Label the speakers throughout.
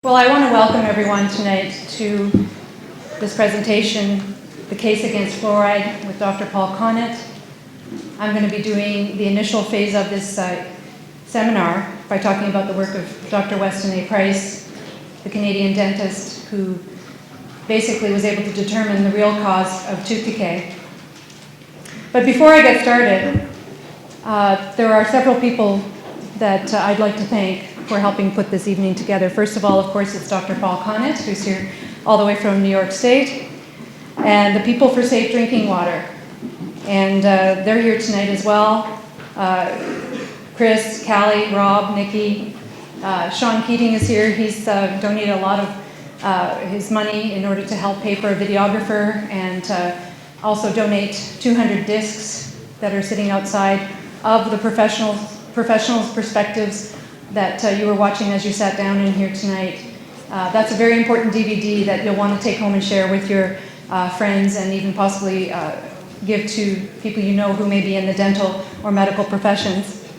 Speaker 1: Well, I want to welcome everyone tonight to this presentation, The Case Against Fluoride with Dr. Paul Connett. I'm going to be doing the initial phase of this seminar by talking about the work of Dr. Weston A. Price, the Canadian dentist who basically was able to determine the real cause of tooth decay. But before I get started, there are several people that I'd like to thank for helping put this evening together. First of all, of course, it's Dr. Paul Connett, who's here all the way from New York State, and the People for Safe Drinking Water. And they're here tonight as well. Chris, Callie, Rob, Nikki, Sean Keating is here. He's donated a lot of his money in order to help pay for a videographer and also donate 200 discs that are sitting outside of the professionals' perspectives that you were watching as you sat down in here tonight. That's a very important DVD that you'll want to take home and share with your friends and even possibly give to people you know who may be in the dental or medical professions.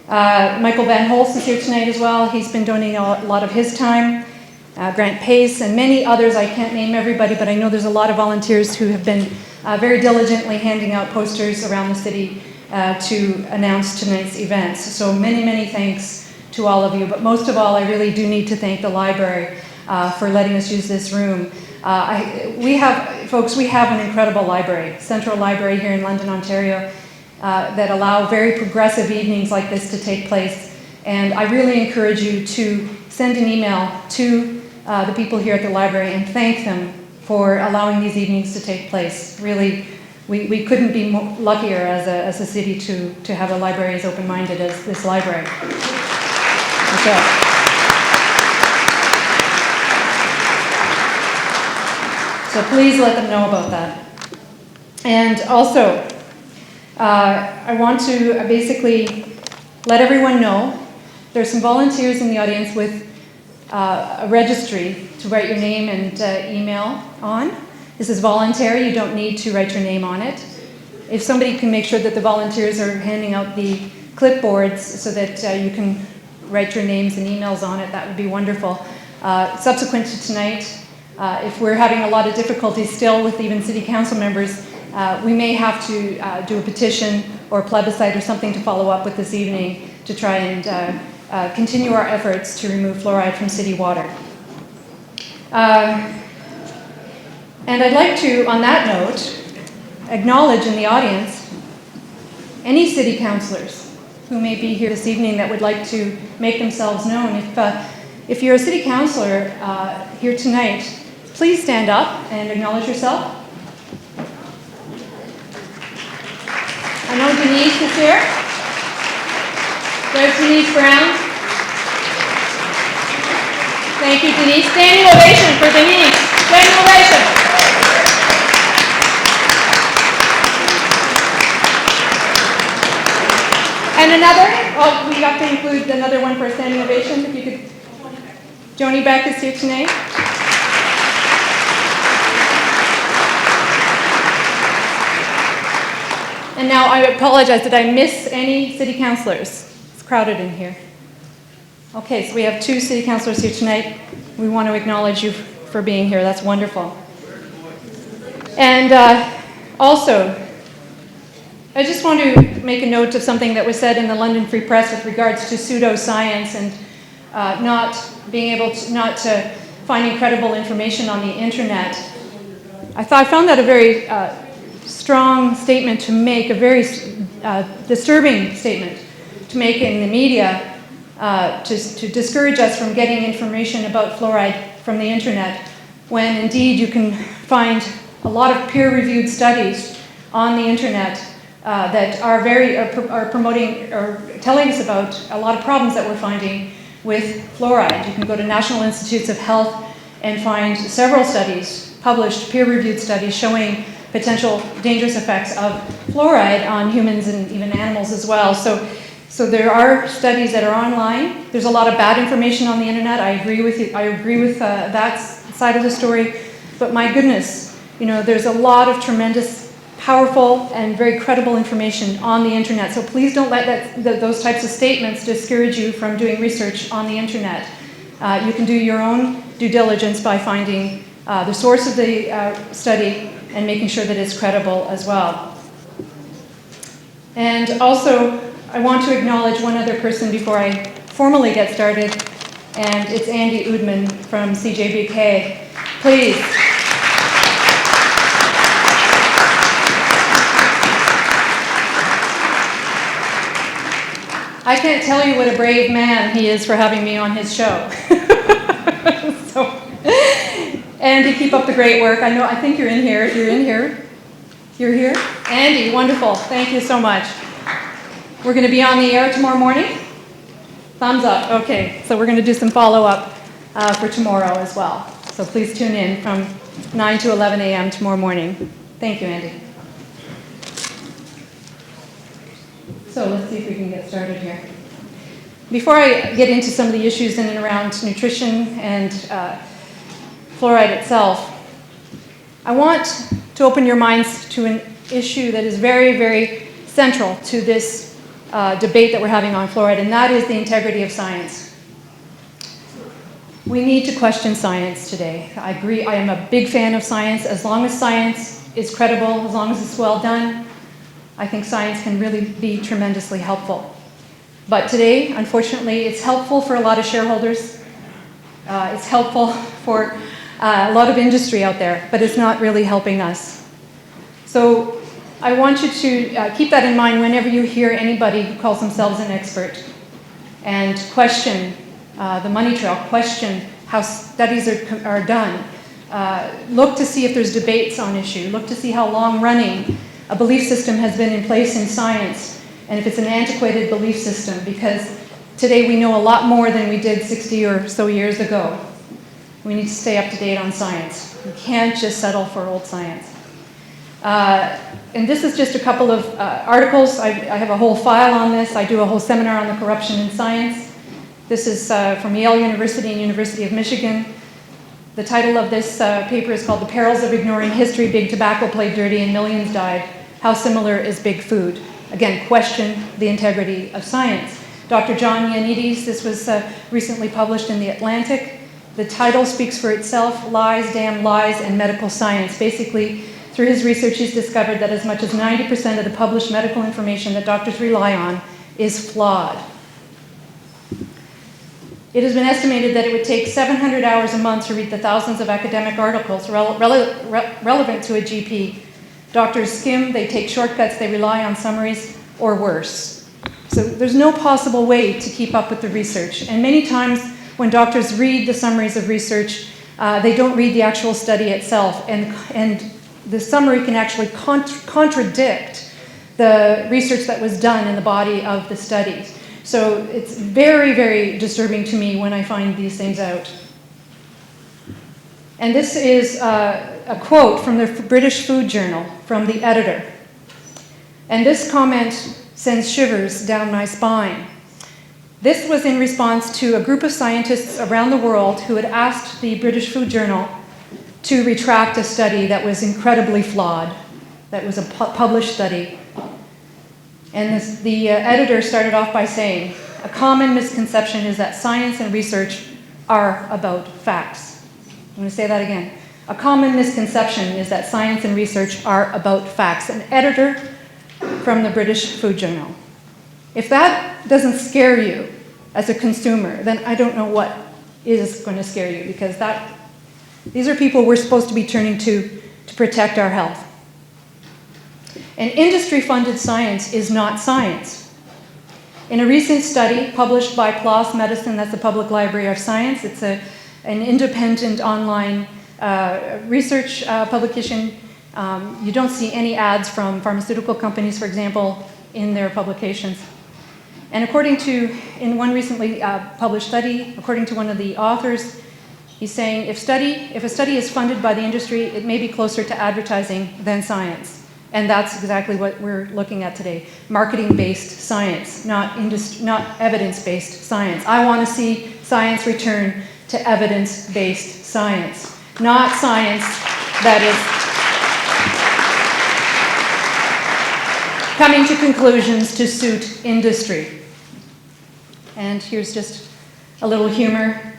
Speaker 1: Michael Van Holst is here tonight as well. He's been donating a lot of his time. Grant Pace and many others. I can't name everybody, but I know there's a lot of volunteers who have been very diligently handing out posters around the city to announce tonight's events. So many thanks to all of you, but most of all, I really do need to thank the library for letting us use this room. We have an incredible library, Central Library here in London, Ontario, that allow very progressive evenings like this to take place. And I really encourage you to send an email to the people here at the library and thank them for allowing these evenings to take place. Really, we couldn't be luckier as a city to have a library as open-minded as this library. Okay. So please let them know about that. And also, I want to basically let everyone know there's some volunteers in the audience with a registry to write your name and email on. This is voluntary. You don't need to write your name on it. If somebody can make sure that the volunteers are handing out the clipboards so that you can write your names and emails on it, that would be wonderful. Subsequent to tonight, if we're having a lot of difficulty still with even city council members, we may have to do a petition or a plebiscite or something to follow up with this evening to try and continue our efforts to remove fluoride from city water. And I'd like to, on that note, acknowledge in the audience any city councillors who may be here this evening that would like to make themselves known. If you're a city councillor here tonight, please stand up and acknowledge yourself. I know Denise is here. There's Denise Brown. Thank you, Denise. Standing ovation for Denise. Standing ovation. And another, we have to include another one for a standing ovation. If you could, Joni Beck is here tonight. And now I apologize, did I miss any city councillors? It's crowded in here. Okay, so we have 2 city councillors here tonight. We want to acknowledge you for being here. That's wonderful. And also, I just want to make a note of something that was said in the London Free Press with regards to pseudoscience and not finding credible information on the internet. I found that a very strong statement to make, a very disturbing statement to make in the media to discourage us from getting information about fluoride from the internet, when indeed you can find a lot of peer-reviewed studies on the internet that are promoting or telling us about a lot of problems that we're finding with fluoride. You can go to National Institutes of Health and find several studies, published peer-reviewed studies showing potential dangerous effects of fluoride on humans and even animals as well. So there are studies that are online. There's a lot of bad information on the internet. I agree with you. I agree with that side of the story. But my goodness, there's a lot of tremendous, powerful and very credible information on the internet. So please don't let those types of statements discourage you from doing research on the internet. You can do your own due diligence by finding the source of the study and making sure that it's credible as well. And also, I want to acknowledge one other person before I formally get started, and it's Andy Oudman from CJBK. Please. I can't tell you what a brave man he is for having me on his show. So, Andy, keep up the great work. I think you're in here. You're in here. You're here? Andy, wonderful. Thank you so much. We're going to be on the air tomorrow morning? Thumbs up. Okay, so we're going to do some follow-up for tomorrow as well. So please tune in from 9 to 11 a.m. tomorrow morning. Thank you, Andy. So let's see if we can get started here. Before I get into some of the issues in and around nutrition and fluoride itself, I want to open your minds to an issue that is very, very central to this debate that we're having on fluoride, and that is the integrity of science. We need to question science today. I agree, I am a big fan of science. As long as science is credible, as long as it's well done, I think science can really be tremendously helpful. But today, unfortunately, it's helpful for a lot of shareholders. It's helpful for a lot of industry out there, but it's not really helping us. So I want you to keep that in mind whenever you hear anybody who calls themselves an expert and question the money trail, question how studies are done. Look to see if there's debates on issue. Look to see how long-running a belief system has been in place in science, and if it's an antiquated belief system, because today we know a lot more than we did 60 or so years ago. We need to stay up to date on science. We can't just settle for old science. And this is just a couple of articles. I have a whole file on this. I do a whole seminar on the corruption in science. This is from Yale University and University of Michigan. The title of this paper is called "The Perils of Ignoring History, Big Tobacco Played Dirty and Millions Died. How Similar is Big Food?" Again, question the integrity of science. Dr. John Ioannidis, this was recently published in The Atlantic. The title speaks for itself: Lies, Damn Lies, and Medical Science. Basically, through his research, he's discovered that as much as 90% of the published medical information that doctors rely on is flawed. It has been estimated that it would take 700 hours a month to read the thousands of academic articles relevant to a GP. Doctors skim, they take shortcuts, they rely on summaries, or worse. So there's no possible way to keep up with the research. And many times when doctors read the summaries of research, they don't read the actual study itself. And the summary can actually contradict the research that was done in the body of the studies. So it's very, very disturbing to me when I find these things out. And this is a quote from the British Food Journal, from the editor. And this comment sends shivers down my spine. This was in response to a group of scientists around the world who had asked the British Food Journal to retract a study that was incredibly flawed, that was a published study. And the editor started off by saying, "A common misconception is that science and research are about facts." I'm going to say that again. A common misconception is that science and research are about facts. An editor from the British Food Journal. If that doesn't scare you as a consumer, then I don't know what is going to scare you, because these are people we're supposed to be turning to protect our health. And industry-funded science is not science. In a recent study published by PLOS Medicine, that's the Public Library of Science, it's an independent online research publication. You don't see any ads from pharmaceutical companies, for example, in their publications. And in one recently published study, according to one of the authors, he's saying if a study is funded by the industry, it may be closer to advertising than science. And that's exactly what we're looking at today. Marketing-based science, not evidence-based science. I want to see science return to evidence-based science, not science that is coming to conclusions to suit industry. And here's just a little humor.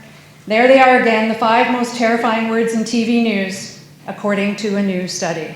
Speaker 1: There they are again, the 5 most terrifying words in TV news, according to a new study.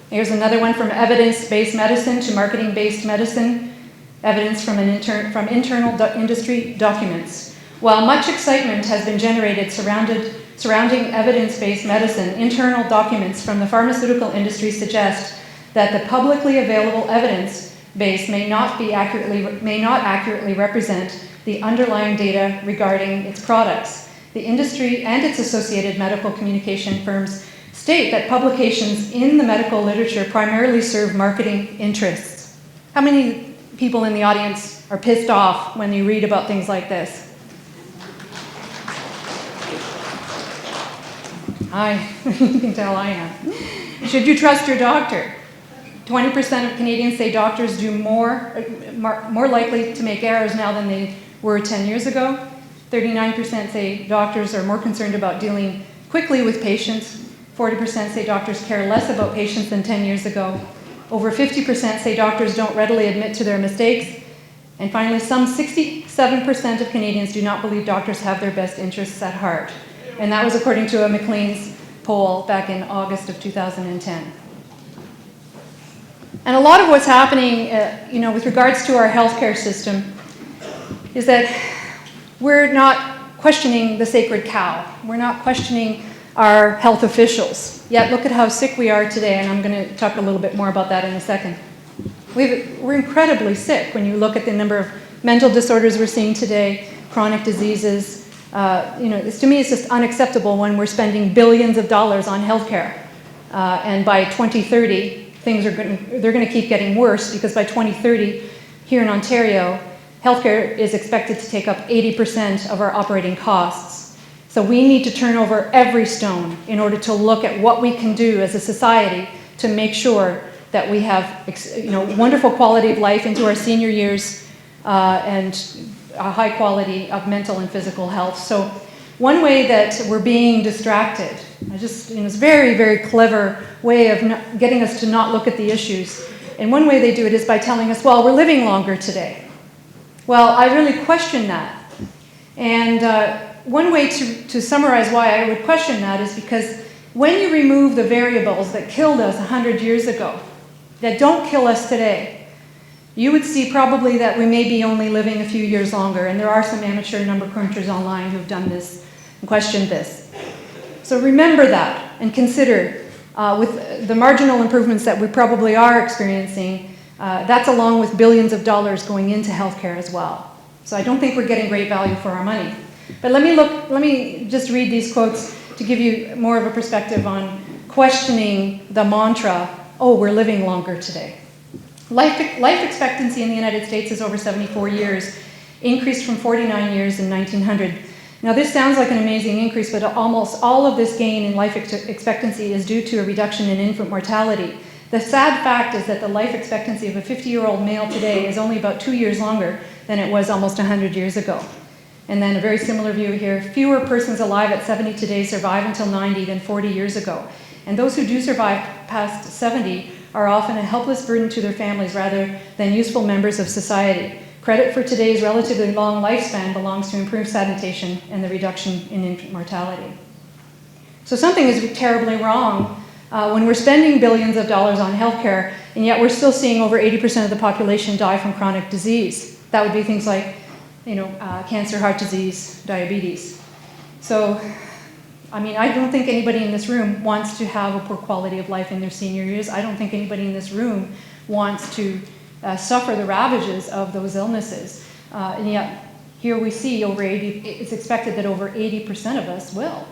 Speaker 1: Here's another one, from evidence-based medicine to marketing-based medicine, evidence from internal industry documents. While much excitement has been generated surrounding evidence-based medicine, internal documents from the pharmaceutical industry suggest that the publicly available evidence base may not accurately represent the underlying data regarding its products. The industry and its associated medical communication firms state that publications in the medical literature primarily serve marketing interests. How many people in the audience are pissed off when you read about things like this? You can tell I am. Should you trust your doctor? 20% of Canadians say doctors do more likely to make errors now than they were 10 years ago. 39% say doctors are more concerned about dealing quickly with patients. 40% say doctors care less about patients than 10 years ago. Over 50% say doctors don't readily admit to their mistakes. And finally, some 67% of Canadians do not believe doctors have their best interests at heart. And that was according to a Maclean's poll back in August of 2010. And a lot of what's happening, with regards to our healthcare system, is that we're not questioning the sacred cow. We're not questioning our health officials. Yet look at how sick we are today, and I'm going to talk a little bit more about that in a second. We're incredibly sick when you look at the number of mental disorders we're seeing today, chronic diseases. To me, it's just unacceptable when we're spending billions of dollars on healthcare. And by 2030, they're going to keep getting worse, because by 2030, here in Ontario, healthcare is expected to take up 80% of our operating costs. So we need to turn over every stone in order to look at what we can do as a society to make sure that we have wonderful quality of life into our senior years and a high quality of mental and physical health. So one way that we're being distracted, it's a very, very clever way of getting us to not look at the issues. And one way they do it is by telling us, well, we're living longer today. Well, I really question that. And one way to summarize why I would question that is because when you remove the variables that killed us 100 years ago, that don't kill us today, you would see probably that we may be only living a few years longer. And there are some amateur number crunchers online who have done this and questioned this. So remember that and consider, with the marginal improvements that we probably are experiencing, that's along with billions of dollars going into healthcare as well. So I don't think we're getting great value for our money. But let me just read these quotes to give you more of a perspective on questioning the mantra, oh, we're living longer today. Life expectancy in the United States is over 74 years, increased from 49 years in 1900. Now this sounds like an amazing increase, but almost all of this gain in life expectancy is due to a reduction in infant mortality. The sad fact is that the life expectancy of a 50-year-old male today is only about 2 years longer than it was almost 100 years ago. And then a very similar view here, fewer persons alive at 70 today survive until 90 than 40 years ago. And those who do survive past 70 are often a helpless burden to their families rather than useful members of society. Credit for today's relatively long lifespan belongs to improved sanitation and the reduction in infant mortality. So something is terribly wrong when we're spending billions of dollars on healthcare, and yet we're still seeing over 80% of the population die from chronic disease. That would be things like, cancer, heart disease, diabetes. So, I don't think anybody in this room wants to have a poor quality of life in their senior years. I don't think anybody in this room wants to suffer the ravages of those illnesses. And yet, here we see it's expected that over 80% of us will.